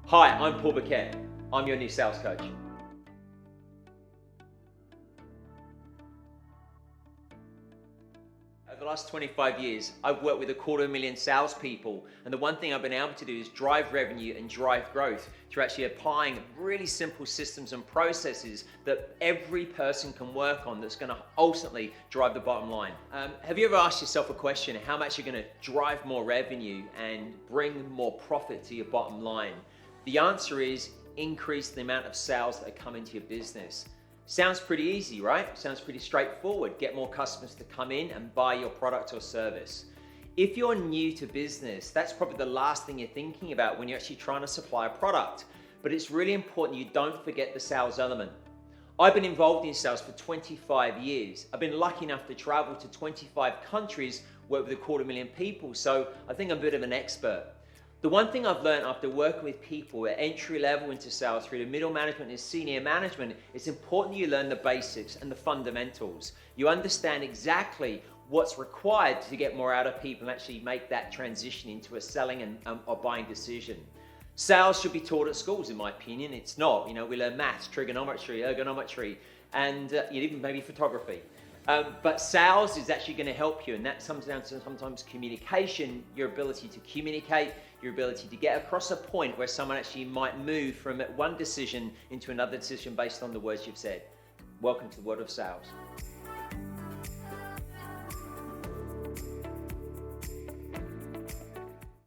Hi, I'm Paul Burkett. I'm your new sales coach. Over the last 25 years, I've worked with 250,000 salespeople, and the one thing I've been able to do is drive revenue and drive growth through actually applying really simple systems and processes that every person can work on that's going to ultimately drive the bottom line. Have you ever asked yourself a question, how much you're going to drive more revenue and bring more profit to your bottom line? The answer is increase the amount of sales that come into your business. Sounds pretty easy, right? Sounds pretty straightforward. Get more customers to come in and buy your product or service. If you're new to business, that's probably the last thing you're thinking about when you're actually trying to supply a product. But it's really important you don't forget the sales element. I've been involved in sales for 25 years. I've been lucky enough to travel to 25 countries, work with 250,000 people, so I think I'm a bit of an expert. The one thing I've learned after working with people at entry level into sales through to middle management and senior management, it's important you learn the basics and the fundamentals. You understand exactly what's required to get more out of people and actually make that transition into a selling and or buying decision. Sales should be taught at schools, in my opinion. It's not. We learn maths, trigonometry, ergonometry, and even maybe photography. But sales is actually going to help you, and that comes down to sometimes communication, your ability to communicate, your ability to get across a point where someone actually might move from one decision into another decision based on the words you've said. Welcome to the world of sales.